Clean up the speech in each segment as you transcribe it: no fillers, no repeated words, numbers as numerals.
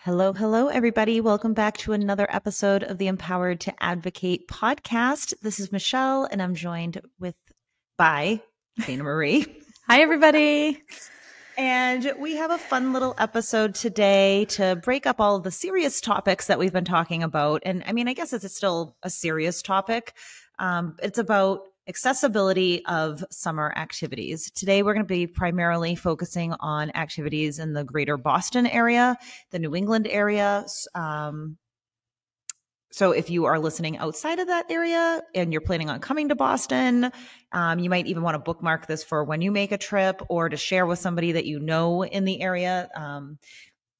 Hello, hello, everybody. Welcome back to another episode of the Empowered to Advocate podcast. This is Michelle, and I'm joined by Dana Marie. Hi, everybody. And we have a fun little episode today to break up all of the serious topics that we've been talking about. And I mean, I guess it's still a serious topic. It's about accessibility of summer activities. Today, we're going to be primarily focusing on activities in the greater Boston area, the New England area. So if you are listening outside of that area and you're planning on coming to Boston, you might even want to bookmark this for when you make a trip or to share with somebody that you know in the area.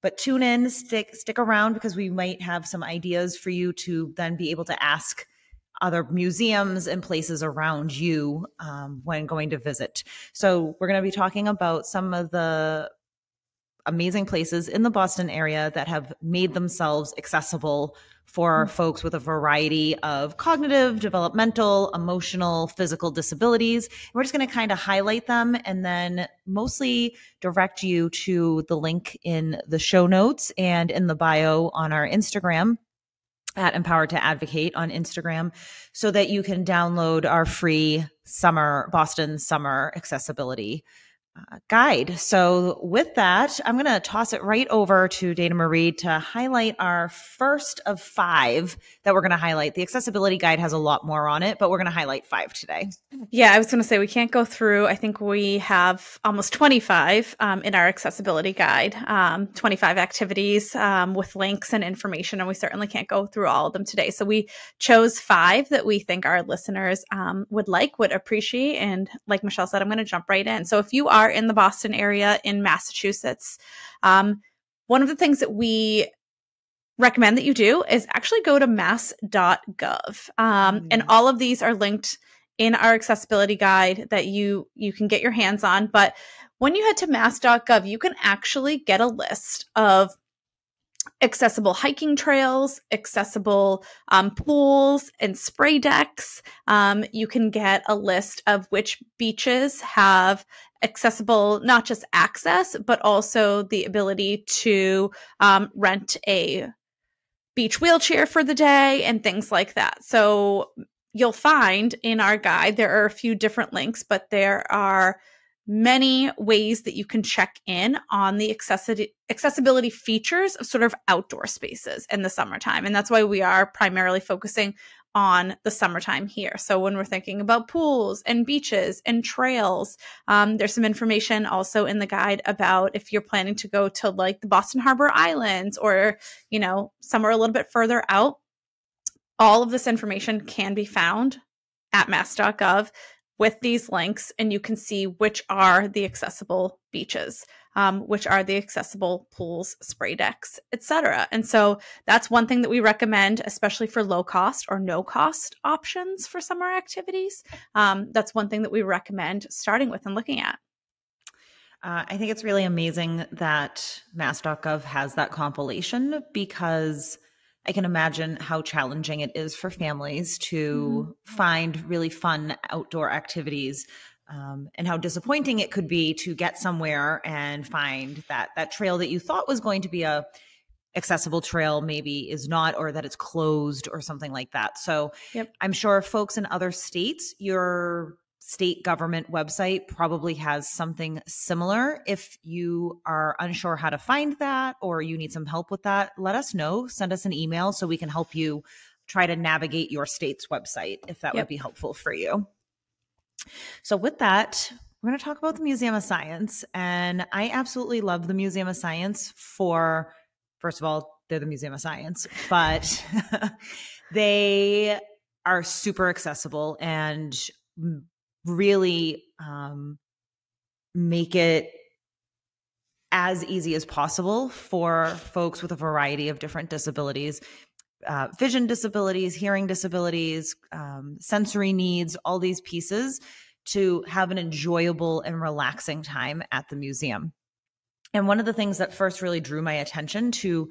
But tune in, stick around, because we might have some ideas for you to then be able to ask other museums and places around you when going to visit. So we're going to be talking about some of the amazing places in the Boston area that have made themselves accessible for folks with a variety of cognitive, developmental, emotional, physical disabilities. We're just going to kind of highlight them and then mostly direct you to the link in the show notes and in the bio on our Instagram at Empowered to Advocate on Instagram, so that you can download our free Boston summer accessibility guide. So with that, I'm going to toss it right over to Dana Marie to highlight our first of 5 that we're going to highlight. The accessibility guide has a lot more on it, but we're going to highlight 5 today. Yeah, I was going to say we can't go through. I think we have almost 25 in our accessibility guide, 25 activities with links and information, and we certainly can't go through all of them today. So we chose 5 that we think our listeners would appreciate. And like Michelle said, I'm going to jump right in. So if you are in the Boston area in Massachusetts, one of the things that we recommend that you do is actually go to mass.gov. And all of these are linked in our accessibility guide that you can get your hands on. But when you head to mass.gov, you can actually get a list of accessible hiking trails, accessible pools and spray decks. You can get a list of which beaches have accessible, not just access, but also the ability to rent a beach wheelchair for the day and things like that. So you'll find in our guide, there are a few different links, but there are many ways that you can check in on the accessibility features of sort of outdoor spaces in the summertime. And that's why we are primarily focusing on the summertime here. So when we're thinking about pools and beaches and trails, there's some information also in the guide about if you're planning to go to like the Boston Harbor Islands or, somewhere a little bit further out. All of this information can be found at mass.gov with these links, and you can see which are the accessible beaches, which are the accessible pools, spray decks, etc. And so that's one thing that we recommend, especially for low cost or no cost options for summer activities. That's one thing that we recommend starting with and looking at. I think it's really amazing that mass.gov has that compilation, because I can imagine how challenging it is for families to find really fun outdoor activities, and how disappointing it could be to get somewhere and find that trail that you thought was going to be a accessible trail maybe is not, or that it's closed or something like that. So I'm sure folks in other states, your state government website probably has something similar. If you are unsure how to find that or you need some help with that, let us know. Send us an email so we can help you try to navigate your state's website, if that would be helpful for you. So with that, we're going to talk about the Museum of Science. And I absolutely love the Museum of Science for, first of all, they're the Museum of Science, but they are super accessible and really make it as easy as possible for folks with a variety of different disabilities, vision disabilities, hearing disabilities, sensory needs, all these pieces, to have an enjoyable and relaxing time at the museum. And one of the things that first really drew my attention to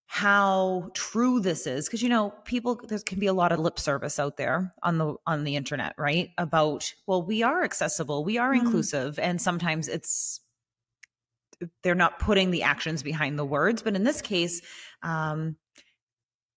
how true this is, because there can be a lot of lip service out there on the internet, right? About, well, we are accessible, we are inclusive, and sometimes it's they're not putting the actions behind the words. But in this case,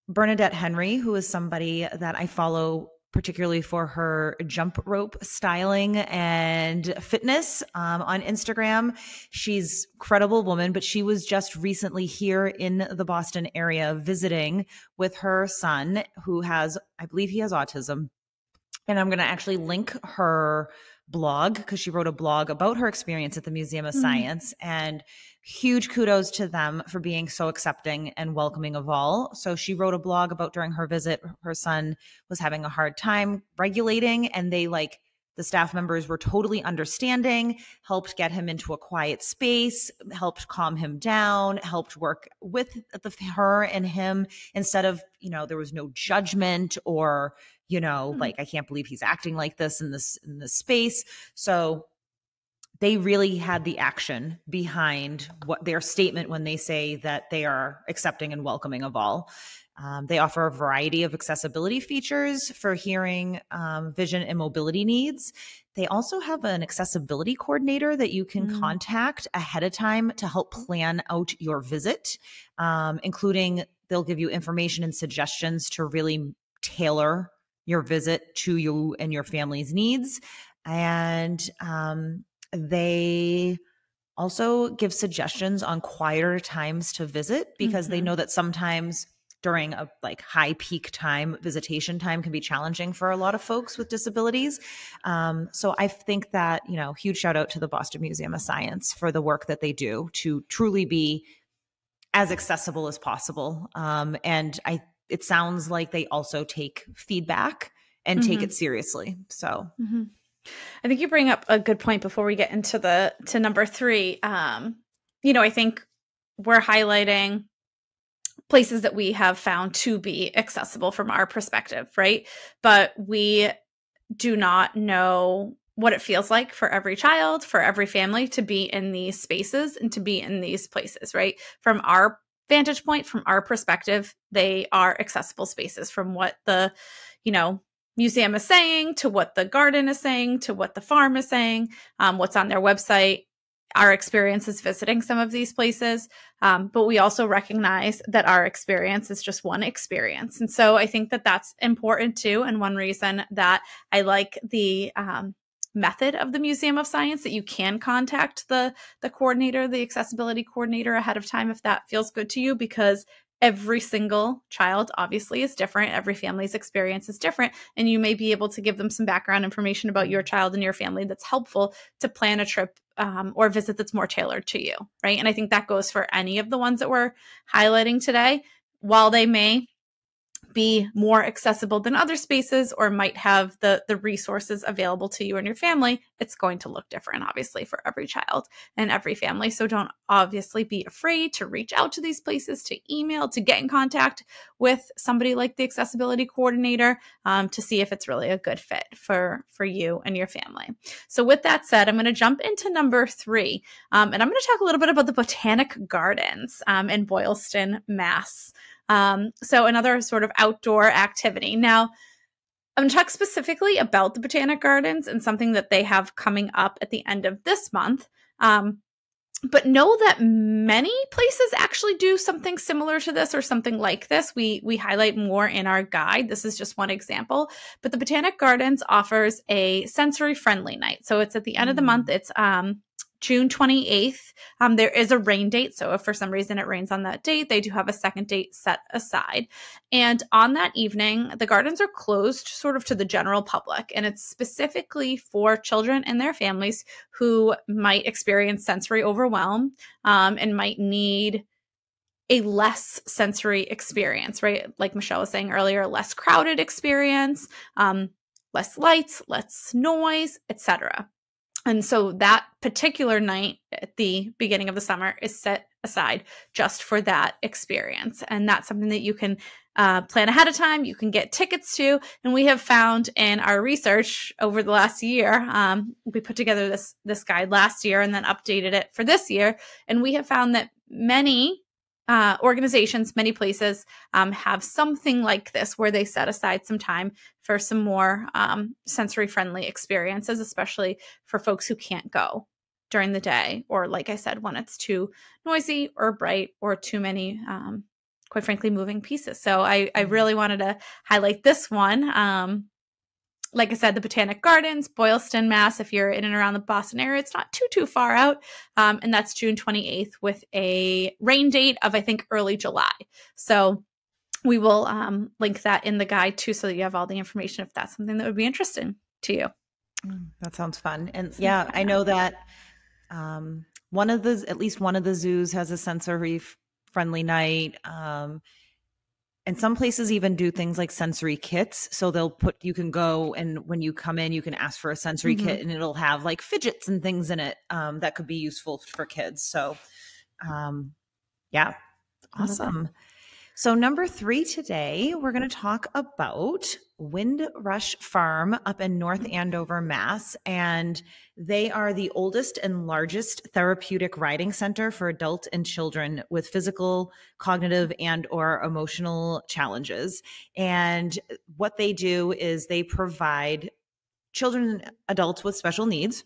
Bernadette Henry, who is somebody that I follow particularly for her jump rope styling and fitness on Instagram. She's a credible woman, but she was just recently here in the Boston area visiting with her son, who has, I believe he has autism. And I'm going to actually link her blog because she wrote a blog about her experience at the Museum of Science, and huge kudos to them for being so accepting and welcoming of all. So she wrote a blog about during her visit, her son was having a hard time regulating, and the staff members were totally understanding, helped get him into a quiet space, helped calm him down, helped work with her and him instead of, there was no judgment or, I can't believe he's acting like this in this space. So they really had the action behind what their statement when they say that they are accepting and welcoming of all. They offer a variety of accessibility features for hearing, vision, and mobility needs. They also have an accessibility coordinator that you can contact ahead of time to help plan out your visit, including they'll give you information and suggestions to really tailor your visit to you and your family's needs. And they also give suggestions on quieter times to visit because they know that sometimes during a high peak time, visitation time can be challenging for a lot of folks with disabilities. So I think that, huge shout out to the Boston Museum of Science for the work that they do to truly be as accessible as possible. And it sounds like they also take feedback and take it seriously. So I think you bring up a good point before we get into to number 3. I think we're highlighting places that we have found to be accessible from our perspective, right? But we do not know what it feels like for every child, for every family to be in these spaces and to be in these places, right? From our vantage point, from our perspective, they are accessible spaces from what the, museum is saying to what the garden is saying to what the farm is saying, what's on their website, our experiences visiting some of these places. But we also recognize that our experience is just one experience. And so I think that that's important too. And one reason that I like the method of the Museum of Science, that you can contact the coordinator, the accessibility coordinator ahead of time if that feels good to you, because every single child obviously is different. Every family's experience is different. And you may be able to give them some background information about your child and your family that's helpful to plan a trip or visit that's more tailored to you, right? And I think that goes for any of the ones that we're highlighting today. While they may be more accessible than other spaces or might have the resources available to you and your family, it's going to look different, obviously, for every child and every family. So don't obviously be afraid to reach out to these places, to email, to get in contact with somebody like the accessibility coordinator to see if it's really a good fit for you and your family. So with that said, I'm going to jump into number 3, and I'm going to talk a little bit about the Botanic Gardens in Boylston, Mass. So another sort of outdoor activity. Now, I'm going to talk specifically about the Botanic Gardens and something that they have coming up at the end of this month. But know that many places actually do something similar to this or something like this. We highlight more in our guide. This is just one example. But the Botanic Gardens offers a sensory-friendly night. So it's at the end of the month. It's June 28th. There is a rain date. So if for some reason it rains on that date, they do have a second date set aside. And on that evening, the gardens are closed sort of to the general public. And it's specifically for children and their families who might experience sensory overwhelm and might need a less sensory experience, right? Like Michelle was saying earlier, less crowded experience, less lights, less noise, etc. And so that particular night at the beginning of the summer is set aside just for that experience. And that's something that you can plan ahead of time. You can get tickets to. And we have found in our research over the last year, we put together this guide last year and then updated it for this year. And we have found that many organizations, many places have something like this where they set aside some time for some more sensory-friendly experiences, especially for folks who can't go during the day, or like I said, when it's too noisy or bright or too many, quite frankly, moving pieces. So I really wanted to highlight this one. Like I said, the Botanic Gardens, Boylston, Mass. If you're in and around the Boston area, it's not too far out. And that's June 28th with a rain date of, I think, early July. So we will link that in the guide too, so that you have all the information if that's something that would be interesting to you. That sounds fun. And yeah, I know that at least one of the zoos has a sensory friendly night. And some places even do things like sensory kits. So you can go, and when you come in, you can ask for a sensory kit, and it'll have like fidgets and things in it that could be useful for kids. So yeah, awesome. So number 3 today, we're going to talk about Windrush Farm up in North Andover, Mass. And they are the oldest and largest therapeutic riding center for adult and children with physical, cognitive, and or emotional challenges. And what they do is they provide children and adults with special needs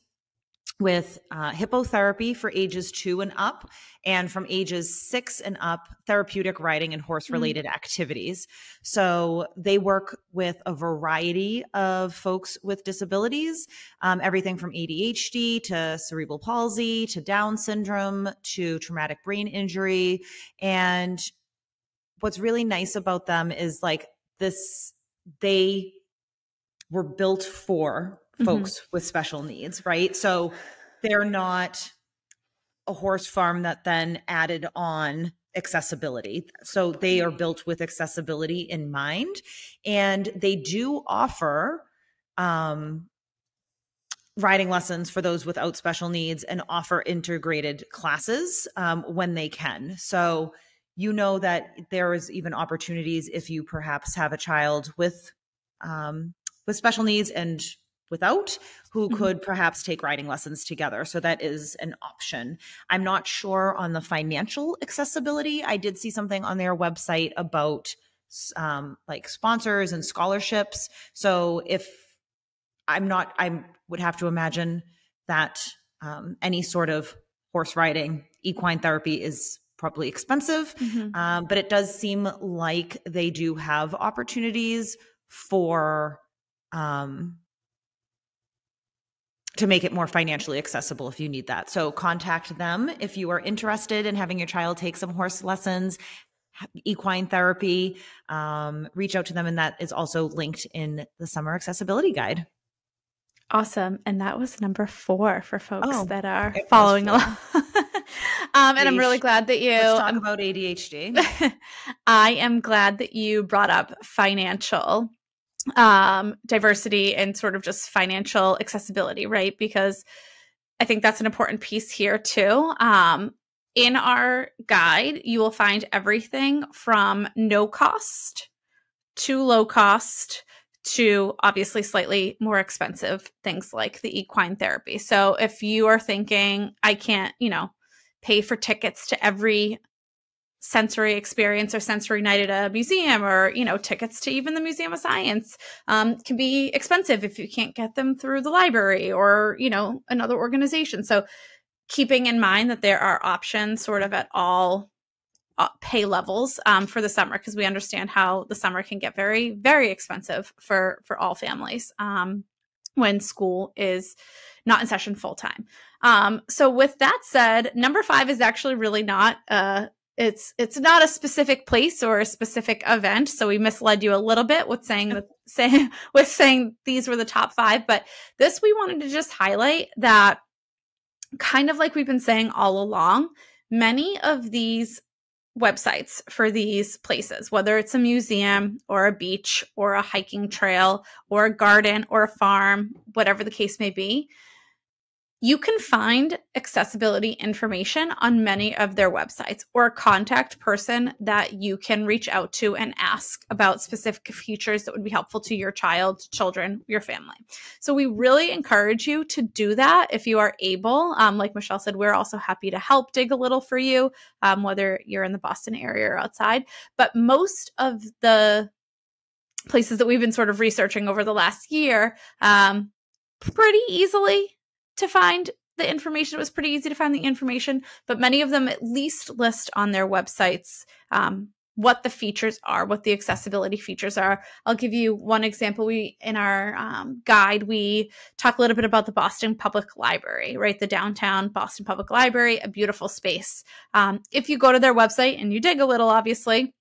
with hippotherapy for ages 2 and up, and from ages 6 and up, therapeutic riding and horse-related activities. So they work with a variety of folks with disabilities, everything from ADHD to cerebral palsy to Down syndrome to traumatic brain injury. And what's really nice about them is like this, they were built for folks with special needs, right? So they're not a horse farm that then added on accessibility. So they are built with accessibility in mind. And they do offer riding lessons for those without special needs and offer integrated classes when they can. So you know that there is even opportunities if you perhaps have a child with special needs and without, who could perhaps take riding lessons together. So that is an option. I'm not sure on the financial accessibility. I did see something on their website about like sponsors and scholarships. So I would have to imagine that any sort of horse riding, equine therapy is probably expensive. But it does seem like they do have opportunities for to make it more financially accessible if you need that. So contact them if you are interested in having your child take some horse lessons, equine therapy. Reach out to them, and that is also linked in the summer accessibility guide. Awesome. And that was number 4 for folks that are following along. And I'm really glad that let's talk about ADHD. I am glad that you brought up financial diversity and sort of just financial accessibility, right? Because I think that's an important piece here too. In our guide, you will find everything from no cost to low cost to obviously slightly more expensive things like the equine therapy. So if you are thinking, I can't, pay for tickets to every sensory experience or sensory night at a museum, or tickets to even the Museum of Science can be expensive if you can't get them through the library or another organization. So keeping in mind that there are options sort of at all pay levels for the summer, because we understand how the summer can get very, very expensive for all families when school is not in session full time. So with that said, number 5 is actually really not it's not a specific place or a specific event. So we misled you a little bit with saying these were the top 5, but this we wanted to just highlight that, kind of like we've been saying all along, many of these websites for these places, whether it's a museum or a beach or a hiking trail or a garden or a farm, whatever the case may be, you can find accessibility information on many of their websites, or a contact person that you can reach out to and ask about specific features that would be helpful to your child, children, your family. So we really encourage you to do that if you are able. Like Michelle said, we're also happy to help dig a little for you, whether you're in the Boston area or outside. But most of the places that we've been sort of researching over the last year, pretty easily to find the information. It was pretty easy to find the information, but many of them at least list on their websites what the features are, what the accessibility features are. I'll give you one example. In our guide, we talk a little bit about the Boston Public Library, right? The downtown Boston Public Library, a beautiful space. If you go to their website and you dig a little, obviously,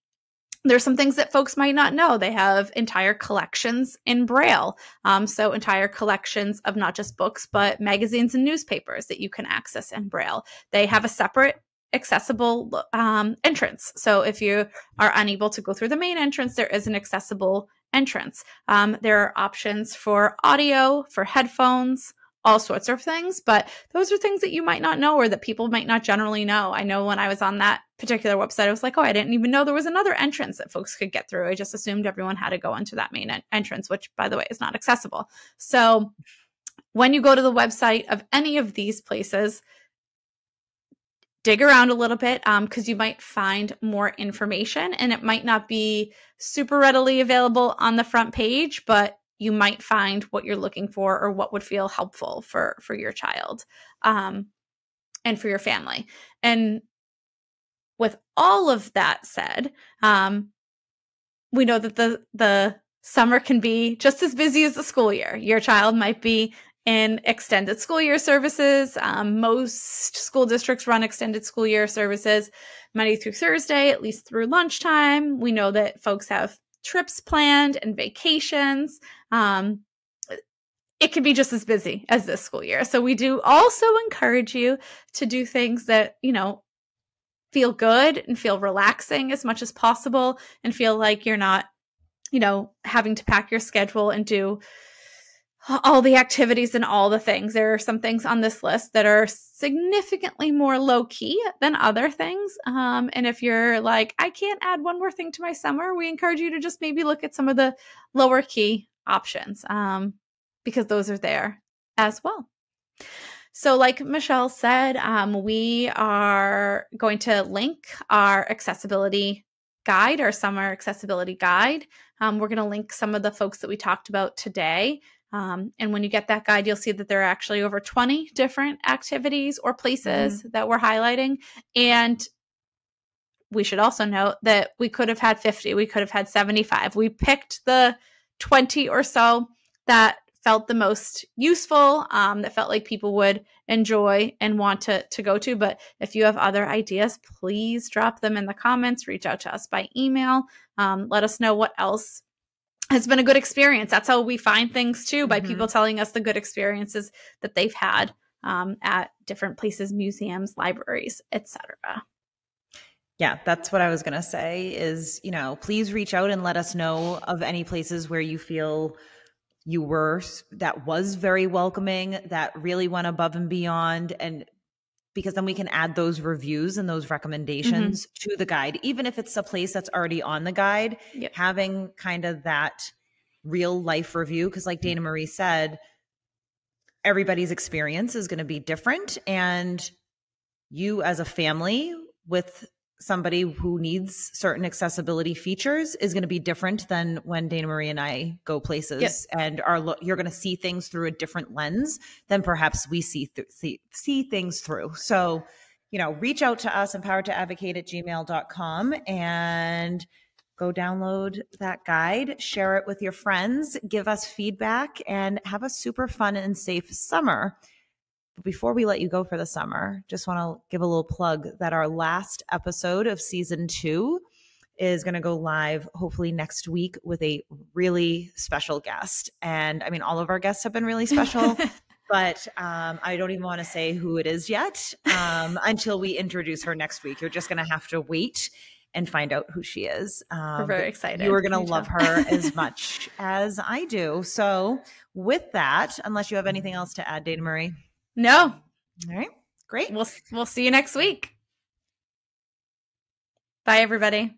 there's some things that folks might not know. They have entire collections in Braille. So entire collections of not just books, but magazines and newspapers that you can access in Braille. They have a separate accessible entrance. So if you are unable to go through the main entrance, there is an accessible entrance. There are options for audio, for headphones, all sorts of things, but those are things that you might not know or that people might not generally know. I know when I was on that particular website, I was like, oh, I didn't even know there was another entrance that folks could get through. I just assumed everyone had to go into that main entrance, which, by the way, is not accessible. So when you go to the website of any of these places, dig around a little bit because you might find more information, and it might not be super readily available on the front page, but you might find what you're looking for or what would feel helpful for your child and for your family. And with all of that said, we know that the summer can be just as busy as the school year. Your child might be in extended school year services. Most school districts run extended school year services Monday through Thursday, at least through lunchtime. We know that folks have trips planned and vacations. It can be just as busy as this school year. So we do also encourage you to do things that, feel good and feel relaxing as much as possible and feel like you're not, having to pack your schedule and do all the activities and all the things. There are some things on this list that are significantly more low key than other things. And if you're like, I can't add one more thing to my summer, we encourage you to just maybe look at some of the lower key options because those are there as well. So like Michelle said, we are going to link our accessibility guide, our summer accessibility guide. We're going to link some of the folks that we talked about today. And when you get that guide, you'll see that there are actually over 20 different activities or places that we're highlighting. And we should also note that we could have had 50, we could have had 75. We picked the 20 or so that felt the most useful, that felt like people would enjoy and want to go to. But if you have other ideas, please drop them in the comments, reach out to us by email. Let us know what else has been a good experience. That's how we find things too, by people telling us the good experiences that they've had at different places, museums, libraries, etc. Yeah, that's what I was going to say is, please reach out and let us know of any places where you feel that was very welcoming, that really went above and beyond. And because then we can add those reviews and those recommendations to the guide, even if it's a place that's already on the guide, having kind of that real life review. Because like Dana Marie said, everybody's experience is going to be different. And you as a family with somebody who needs certain accessibility features is going to be different than when Dana Marie and I go places and you're going to see things through a different lens than perhaps we see things through. So, reach out to us, empoweredtoadvocate@gmail.com, and go download that guide, share it with your friends, give us feedback, and have a super fun and safe summer. Before we let you go for the summer, just want to give a little plug that our last episode of season 2 is going to go live hopefully next week with a really special guest. And I mean, all of our guests have been really special, but I don't even want to say who it is yet until we introduce her next week. You're just going to have to wait and find out who she is. We're very excited. You are going to love her as much as I do. So with that, unless you have anything else to add, Dana Marie. No. All right. Great. We'll see you next week. Bye, everybody.